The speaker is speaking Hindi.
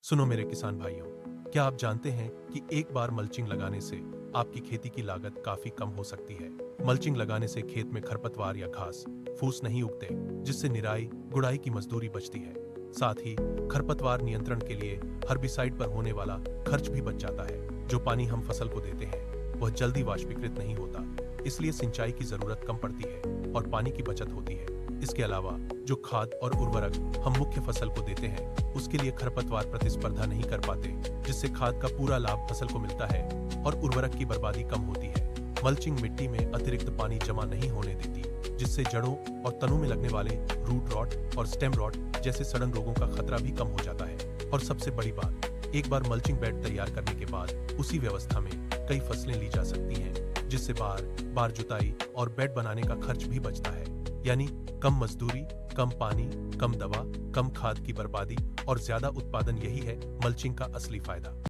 सुनो मेरे किसान भाइयों, क्या आप जानते हैं कि एक बार मल्चिंग लगाने से आपकी खेती की लागत काफी कम हो सकती है। मल्चिंग लगाने से खेत में खरपतवार या घास फूस नहीं उगते, जिससे निराई गुड़ाई की मजदूरी बचती है। साथ ही खरपतवार नियंत्रण के लिए हर्बिसाइड पर होने वाला खर्च भी बच जाता है। जो पानी हम फसल को देते हैं वह जल्दी वाष्पीकृत नहीं होता, इसलिए सिंचाई की जरूरत कम पड़ती है और पानी की बचत होती है। इसके अलावा जो खाद और उर्वरक हम मुख्य फसल को देते हैं उसके लिए खरपतवार प्रतिस्पर्धा नहीं कर पाते, जिससे खाद का पूरा लाभ फसल को मिलता है और उर्वरक की बर्बादी कम होती है। मल्चिंग मिट्टी में अतिरिक्त पानी जमा नहीं होने देती, जिससे जड़ों और तनों में लगने वाले रूट रॉट और स्टेम रॉट जैसे सड़न रोगों का खतरा भी कम हो जाता है। और सबसे बड़ी बात, एक बार मल्चिंग बेड तैयार करने के बाद उसी व्यवस्था में कई फसलें ली जा सकती हैं, जिससे बार बार जुताई और बेड बनाने का खर्च भी बचता है। यानी कम मजदूरी, कम पानी, कम दवा, कम खाद की बर्बादी और ज्यादा उत्पादन, यही है मल्चिंग का असली फायदा।